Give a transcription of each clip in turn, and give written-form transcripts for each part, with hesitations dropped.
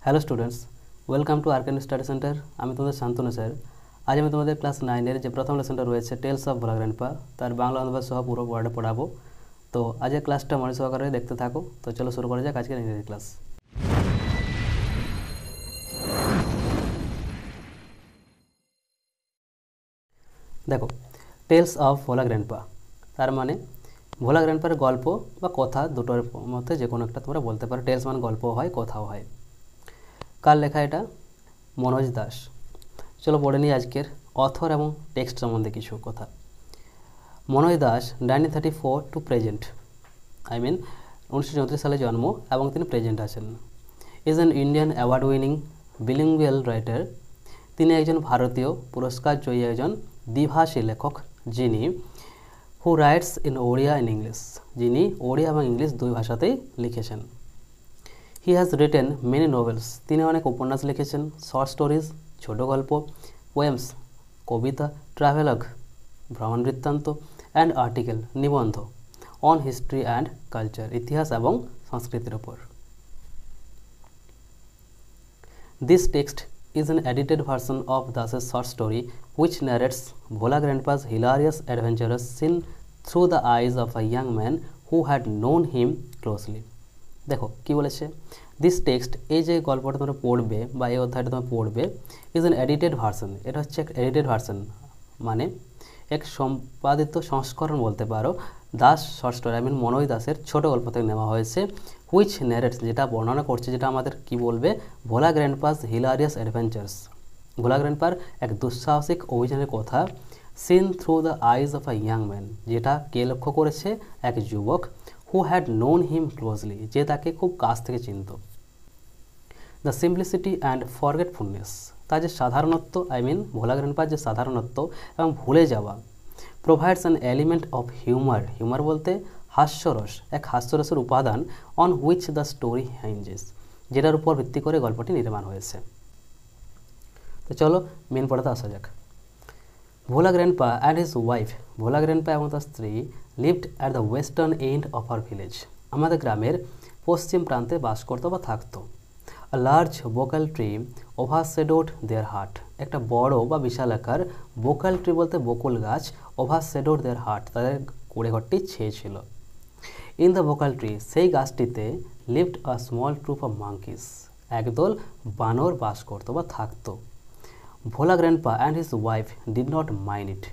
Hello students, welcome to Arkan study centre. আমি তোমাদের Shantanu sir. আজ আমি তোমাদের ক্লাস 9-এর যে প্রথম লেসনটা রয়েছে টেলস অফ ভোলা গ্র্যান্ডপা, তার বাংলা অনুবাদ সহ পুরো ওয়ার্ডে পড়াবো। তো আজকের ক্লাসটা মনে সহকারে দেখতে থাকো। তো চলো শুরু করা যাক আজকের ইংরেজি ক্লাস। দেখো, টেলস অফ ভোলা গ্র্যান্ডপা তার মানে ভোলা গ্র্যান্ডপার গল্প বা কথা দুটোর মধ্যে যে কোনো একটা তোমরা বলতে পারো। টেলস মানে গল্প হয়, কথাও হয়। কার লেখা এটা? মনোজ দাস। চলো পড়ে নিই আজকের অথর এবং টেক্সট সম্বন্ধে কিছু কথা। মনোজ দাস 1934 টু প্রেজেন্ট, 1934 সালে জন্ম এবং তিনি প্রেজেন্ট আছেন। Is an Indian award winning bilingual writer. তিনি একজন ভারতীয় পুরস্কার জয়ী একজন দ্বিভাষী লেখক যিনি who writes in Odia in English, যিনি ওড়িয়া এবং ইংলিশ দুই ভাষাতেই লিখেছেন। He has written many novels, তিনি অনেক উপন্যাস লিখেছেন, শর্ট স্টোরিজ ছোট গল্প, পোয়েমস কবিতা, ট্রাভেলগ ভ্রমণ বৃত্তান্ত, অ্যান্ড আর্টিকেল নিবন্ধ অন হিস্ট্রি অ্যান্ড কালচার ইতিহাস এবং সংস্কৃতির ওপর। This text is an edited version of Das's short story which narrates Bhola Grandpa's hilarious adventures seen through the eyes of a young man who had known him closely. দেখো কি বলেছে, this text, এই যে গল্পটা তোমরা পড়বে বা এই অধ্যায়টা তোমরা পড়বে, ইজ অ্যান এডিটেড ভার্সন। এটা হচ্ছে এক এডিটেড ভার্সন, মানে এক সম্পাদিত সংস্করণ বলতে পারো। দাস শর্ট স্টোরি মনোজ দাসের ছোট গল্প থেকে নেওয়া হয়েছে। হুইচ ন্যারেটস, যেটা বর্ণনা করছে, যেটা আমাদের কি বলবে, ভোলা গ্র্যান্ডপাস হিলারিয়াস অ্যাডভেঞ্চার্স, ভোলা গ্র্যান্ডপার এক দুঃসাহসিক অভিযানের কথা। Seen through the eyes of a young man, যেটা কে লক্ষ্য করেছে, এক যুবক। Who had known him closely, যে তাকে খুব কাছ থেকে চিনত। দ্য সিম্পলিসিটি অ্যান্ড ফরগেটফুলনেস, তার যে সাধারণত্ব, ভোলা গ্র্যান্ডপার যে সাধারণত্ব এবং ভুলে যাওয়া। Provides an element of humour, humour বলতে হাস্যরস, এক হাস্যরসের উপাদান। অন হুইচ দ্য স্টোরি হিঞ্জেস, যেটার উপর ভিত্তি করে গল্পটি নির্মাণ হয়েছে। তো চলো মেন পড়াতে আসা যাক। Bhola grandpa and his wife, Bhola grandpa এবং তার স্ত্রী lived at the western end of our village, আমাদের গ্রামের পশ্চিম প্রান্তে বাস করতো বা থাকতো। A large bakul tree overshadowed their hut, একটা বড় বা বিশাল আকার বোকাল ট্রি বলতে বকুল গাছ, ওভারশেডোড দেয়ার হার্ট, তাদের কুড়েঘরটি ছেয়েছিল। ইন দ্য বোকাল ট্রি, সেই গাছটিতে lived a small troop of monkeys, একদল বানর বাস করতো বা থাকতো। Bhola grandpa and his wife did not mind it,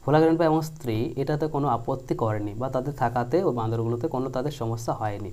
Bhola grandpa এবং স্ত্রী এটাতে কোনো আপত্তি করেনি বা তাদের থাকাতে ওই বান্দরগুলোতে কোনো তাদের সমস্যা হয়নি।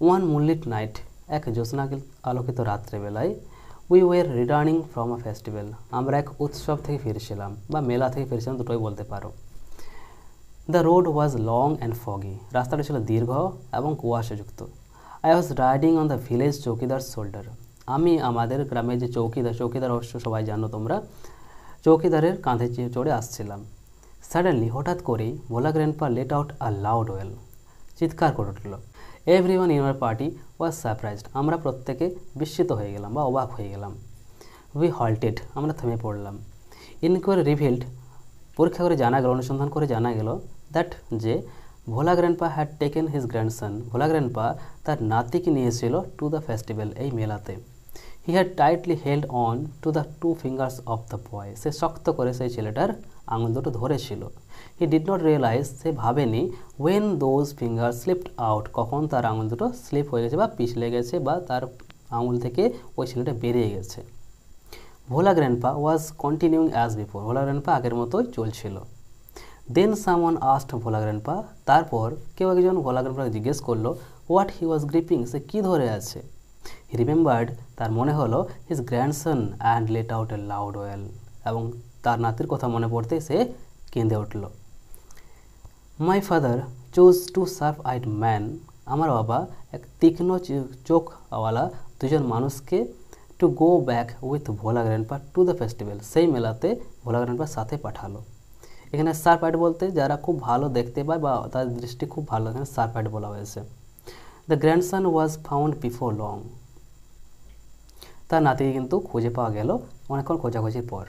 ওয়ান মুনলিট নাইট, এক জ্যোৎস্না আলোকিত রাত্রেবেলায়, we were returning from a festival, আমরা এক উৎসব থেকে ফিরেছিলাম বা মেলা থেকে ফিরেছিলাম, দুটোই বলতে পারো। The road was long and foggy, রাস্তাটা ছিল দীর্ঘ এবং কুয়াশাযুক্ত। I was riding on the village chowkidar shoulder, আমি আমাদের গ্রামের যে চৌকিদার অবশ্য সবাই জানো তোমরা, চৌকিদারের কাঁধে চড়ে আসছিলাম। সাডেনলি, হঠাৎ করেই Bhola grandpa let out a loud wail, চিৎকার করে উঠল। Everyone in our party was surprised, আমরা প্রত্যেকে বিস্মিত হয়ে গেলাম বা অবাক হয়ে গেলাম। উই হল্টেড, আমরা থেমে পড়লাম। ইনকোয়ারি রিভিল্ড, পরীক্ষা করে জানা গেল, অনুসন্ধান করে জানা গেল, দ্যাট যে Bhola grandpa had taken his grandson, Bhola grandpa তার নাতিকে নিয়েছিল টু দ্য ফেস্টিভ্যাল, এই মেলাতে। He had tightly held on to the two fingers of the boy, সে শক্ত করে সেই ছেলেটার আঙুল দুটো ধরেছিল। হি ডিড নট রিয়েলাইজ, সে ভাবেনি, when those finger slipped out, কখন তার আঙুল দুটো স্লিপ হয়ে গেছে বা পিছলে গেছে বা তার আঙুল থেকে ওই ছেলেটা বেরিয়ে গেছে। Bhola grandpa was continuing as before, Bhola grandpa আগের মতোই চলছিল। Then someone asked Bhola grandpa, তারপর কেউ একজন ভোলা গ্র্যান্ডপাকে জিজ্ঞেস করলো, হোয়াট হি ওয়াজ গ্রিপিং, সে কী ধরে আছে। হি রিমেম্বার্ড, তার মনে হলো, his grandson and let out A loud well, এবং তার নাতির কথা মনে পড়তেই সে কেঁদে উঠল। My father choose to sharp eyed man, আমার বাবা এক তীক্ষ্ণ চোখওয়ালা দুজন মানুষকে to go back with Bhola grandpa two the festival, সেই মেলাতে ভোলা গ্র্যান্ডপার সাথে পাঠালো। এখানে শার্প আইড বলতে যারা খুব ভালো দেখতে পায় বা তার দৃষ্টি খুব ভালো, এখানে শার্প আইড বলা হয়েছে। The grandson was found before long, তার নাতিকে কিন্তু খুঁজে পাওয়া গেল অনেকক্ষণ খোঁজাখুঁজির পর।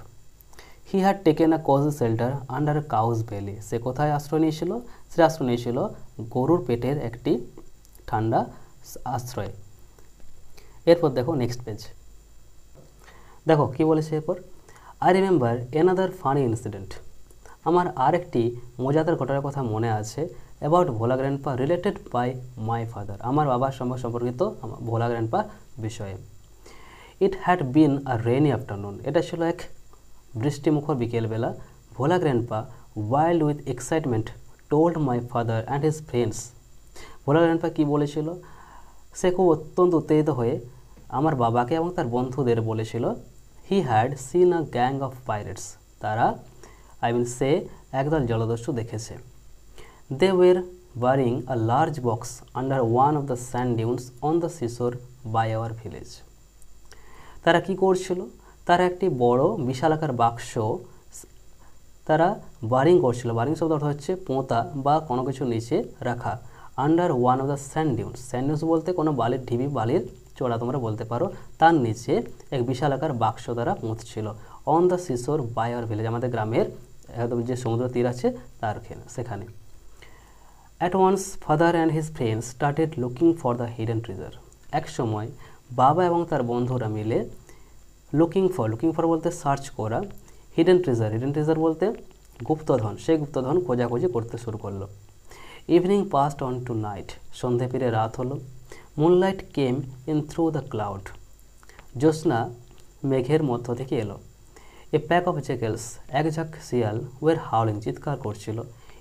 He had taken a cause shelter under a cow's belly, সে কোথায় আশ্রয় নিয়েছিল, সে আশ্রয় নিয়েছিল গরুর পেটের একটি ঠান্ডা আশ্রয়। এরপর দেখো নেক্সট পেজ, দেখো কি বলেছে এরপর, I remember another funny incident, আমার আরেকটি মজাদার ঘটনার কথা মনে আছে, about Bhola grandpa related by my father, আমার বাবার সঙ্গে সম্পর্কিত ভোলা গ্র্যান্ডপা বিষয়ে। It had been a rainy afternoon, এটা ছিল এক বৃষ্টিমুখর বিকেলবেলা। Bhola grandpa wild with excitement told my father and his friends, Bhola grandpa কী বলেছিল, সে খুব অত্যন্ত উত্তেজিত হয়ে আমার বাবাকে এবং তার বন্ধুদের বলেছিল, he had seen a gang of pirates, তারা সে একদল জলদস্যু দেখেছে। They were burying a large box under one of the sand dunes on the seashore by our village, তারা কি করছিল, তারা একটি বড় বিশালাকার বাক্স তারা বারিং করছিল, বারিং শব্দ অর্থ হচ্ছে পোঁতা বা কোনো কিছু নিচে রাখা, under one of the sand dunes, sand dunes বলতে কোনো বালির ঢিবি, বালির চোড়া তোমরা বলতে পারো, তার নিচে এক বিশালাকার বাক্স দ্বারা পুঁতছিল, on the seashore by our village, আমাদের গ্রামের একদম যে সমুদ্র তীর আছে তার সেখানে। At once father and his friends started looking for the hidden treasure, এক সময় বাবা এবং তার বন্ধুরা মিলে লুকিং ফর বলতে সার্চ করা, হিডেন ট্রেজার বলতে গুপ্তধন, সেই গুপ্তধন খোঁজাখুঁজি করতে শুরু করলো। Evening passed on to night, সন্ধে পেরিয়ে রাত হলো। Moonlight came in through the cloud, জ্যোৎস্না মেঘের মধ্য থেকে এলো। এ প্যাক অফ জ্যাকেলস, এক ঝাঁক শিয়াল, ওয়ের হাউলিং, চিৎকার করছিল।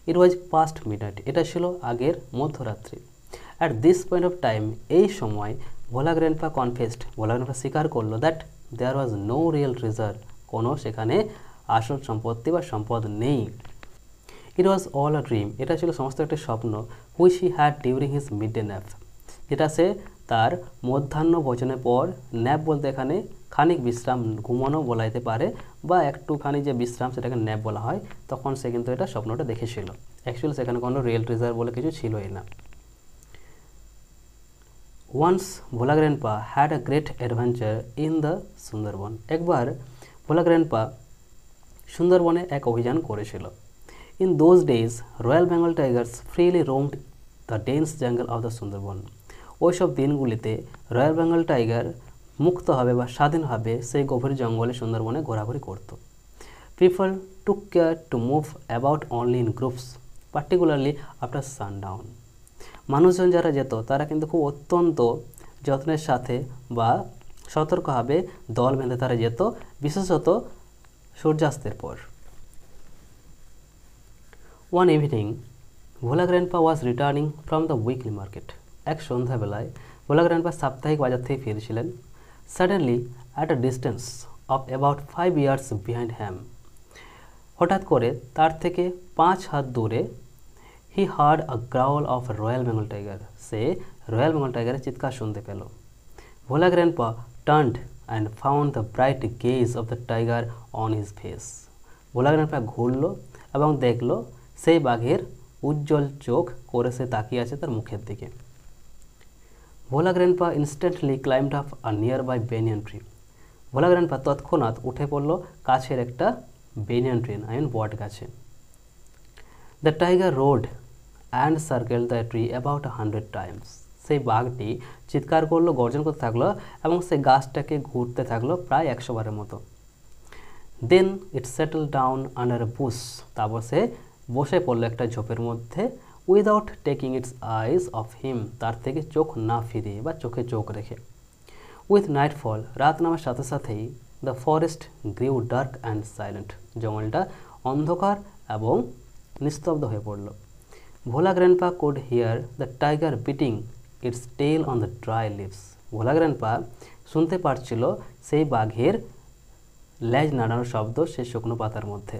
ইট ওয়াজ পাস্ট মিডনাইট, এটা ছিল আগের মধ্যরাত্রি। At this point of time, এই সময় Bhola grandpa confessed, Bhola grandpa স্বীকার করলো, that there was no real treasure, কোনো সেখানে আসল সম্পত্তি বা সম্পদ নেই। ইট ওয়াজ অল আ ড্রিম, এটা ছিল সমস্ত একটি স্বপ্ন, which he had during his mid day nap, যেটা সে তার মধ্যাহ্ন ভোজনের পর, ন্যাপ বলতে এখানে খানিক বিশ্রাম, ঘুমানো বলা যেতে পারে, বা একটুখানি যে বিশ্রাম সেটাকে ন্যাপ বলা হয়, তখন সে কিন্তু এটা স্বপ্নটা দেখেছিল। অ্যাকচুয়ালি সেখানে কোনো রিয়েল ট্রেজার বলে কিছু ছিলই না। Once Bhola grandpa had a great adventure in the Sundarban, একবার ভোলা গ্র্যান্ডপা সুন্দরবনে এক অভিযান করেছিল। In those days royal Bengal tigers freely roamed the dense jungle of the Sundarban, ওইসব দিনগুলিতে রয়্যাল বেঙ্গল টাইগার মুক্তভাবে বা স্বাধীনভাবে সেই গভীর জঙ্গলে সুন্দরবনে ঘোরাঘুরি করত। People took care to move about only in groups, particularly after sundown, মানুষজন যারা যেত তারা কিন্তু খুব অত্যন্ত যত্নের সাথে বা সতর্কভাবে দল বেঁধে তারা যেত, বিশেষত সূর্যাস্তের পর। One evening Bhola grandpa was returning from the weekly market, এক সন্ধ্যাবেলায় ভোলা গ্র্যান্ডপা সাপ্তাহিক বাজার থেকে ফিরছিলেন। Suddenly at a distance of about 5 yards behind him, হঠাৎ করে তার থেকে 5 হাত দূরে, he heard a growl of royal Bengal tiger, সে রয়্যাল বেঙ্গল টাইগারের চিৎকার শুনতে পেল। Bhola grandpa turned and found the bright gaze of the tiger on his face, Bhola grandpa ঘুরল এবং দেখল সেই বাঘের উজ্জ্বল চোখ করে সে তাকিয়ে আছে তার মুখের দিকে। Bhola grandpa instantly climbed up a nearby banyan tree, Bhola grandpa তৎক্ষণাৎ উঠে পড়ল কাছের একটা বেনিয়ান ট্রি, বট গাছে। The tiger roared and circled the tree about 100 times, সেই বাঘটি চিৎকার করলো, গর্জন করতে থাকলো এবং সেই গাছটাকে ঘুরতে থাকলো প্রায় 100 বারের মতো। দেন ইট সেটল ডাউন আন্ডার এ বুশ, তারপর সে বসে পড়লো একটা ঝোপের মধ্যে, without taking it's eyes of him, তার থেকে চোখ না ফিরিয়ে বা চোখে চোখ রেখে। উইথ নাইটফল, রাত নামার সাথে সাথেই the forest grew dark and silent, জঙ্গলটা অন্ধকার এবং নিস্তব্ধ হয়ে পড়ল। Bhola grandpa could hear the tiger beating its tail on the dry leaves, Bhola grandpa শুনতে পারছিল সেই বাঘের লেজ নাড়ানোর শব্দ সেই শুকনো পাতার মধ্যে।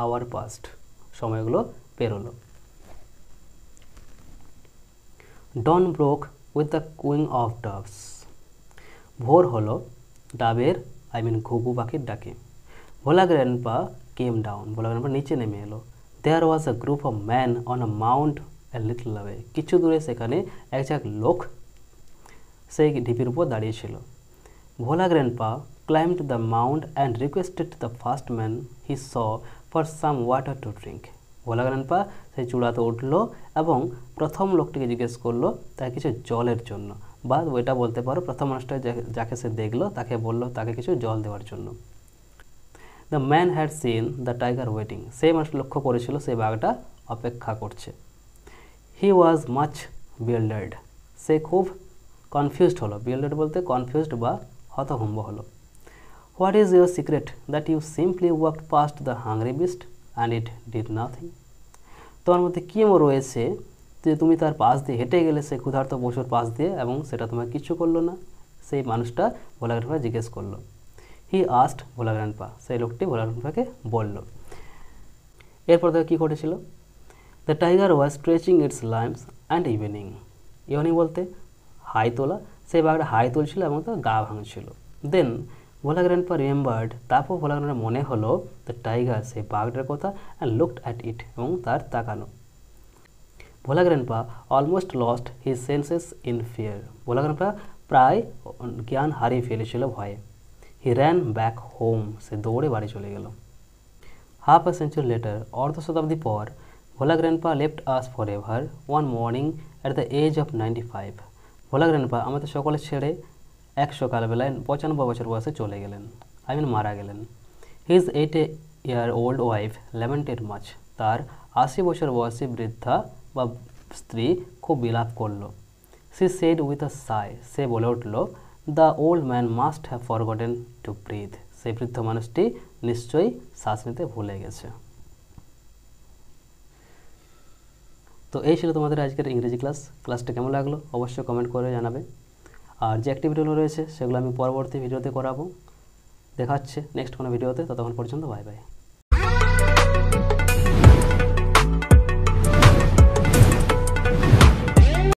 আওয়ার পাস্ট, সময়গুলো পেরোলো। Dawn broke with the cooing of doves, ভোর হলো ডাবের ঘুঘু পাখির ডাকে। Bhola grandpa came down, Bhola grandpa নিচে নেমে এলো। There was a group of man on a mount a little away, কিছু দূরে সেখানে এক ঝাঁক লোক সেই ঢিপির উপর দাঁড়িয়েছিল। ভোলা grandpa climbed the mount and requested the first man he saw for some water to drink, Bhola grandpa সেই চূড়াতে উঠল এবং প্রথম লোকটিকে জিজ্ঞেস করলো তার কিছু জলের জন্য বা ওইটা বলতে পারো প্রথম মানুষটা যাকে সে দেখলো তাকে বললো তাকে কিছু জল দেওয়ার জন্য। The man had seen the tiger waiting, সেই মানুষটা লক্ষ্য করেছিল সেই বাঘটা অপেক্ষা করছে। হি ওয়াজ মাচ বিল্ডার্ড, সে খুব কনফিউজড হলো, বিল্ডার্ড বলতে কনফিউজড বা হতভম্ব হলো। What is your secret that you simply walked past the hungry beast and it did nothing, তোমার মধ্যে কী এমন রয়েছে যে তুমি তার পাশ দিয়ে হেঁটে গেলে সেই ক্ষুধার্ত পশুর পাশ দিয়ে এবং সেটা তোমার কিছু করলো না, সেই মানুষটা ভোলা গ্র্যান্ডপা জিজ্ঞেস করলো। হি আস্ট ভোলা গ্র্যান্ডপা, সেই লোকটি ভোলা গ্র্যান্ডপাকে বলল। এরপর দেখো কী ঘটেছিল। The tiger was stretching its limbs and yawning, yawning বলতে হাই তোলা, সেই বাঘটা হাই তুলছিল এবং তার গা ভাঙছিল। দেন ভোলা গ্র্যান্ডপা রিমেম্বার্ড, তারপর ভোলা গ্র্যান্ডপার মনে হলো দ্য টাইগার, সেই বাঘটার কথা, অ্যান্ড লুকড অ্যাট ইট, এবং তার তাকানো। Bhola grandpa almost lost his senses in fear, Bhola grandpa প্রায় জ্ঞান হারিয়ে ফেলেছিল ভয়ে। হি র্যান ব্যাক হোম, সে দৌড়ে বাড়ি চলে গেল। হাফ আ সেঞ্চুরি লেটার, অর্ধ শতাব্দী পর, Bhola grandpa left us forever one morning at the age of 95, Bhola grandpa আমাদের সকলে ছেড়ে এক সকালবেলায় 95 বছর বয়সে চলে গেলেন, মারা গেলেন। হিজ 80-year-old ওয়াইফ ল্যামেন্টেড মাচ, তার 80 বছর বয়সী বৃদ্ধা বা স্ত্রী খুব বিলাপ করল। সি সেড উইথ আ সাই, সে বলে উঠল, the old man must have forgotten to breathe, সেই বৃদ্ধ মানুষটি নিশ্চয়ই শ্বাস নিতে ভুলে গেছে। তো এই ছিল তোমাদের আজকের ইংরেজি ক্লাস। ক্লাসটা কেমন লাগলো অবশ্যই কমেন্ট করে জানাবে। আর যে অ্যাক্টিভিটিগুলো রয়েছে সেগুলো আমি পরবর্তী ভিডিওতে করাবো। দেখা হচ্ছে নেক্সট কোনো ভিডিওতে, ততক্ষণ পর্যন্ত বাই বাই।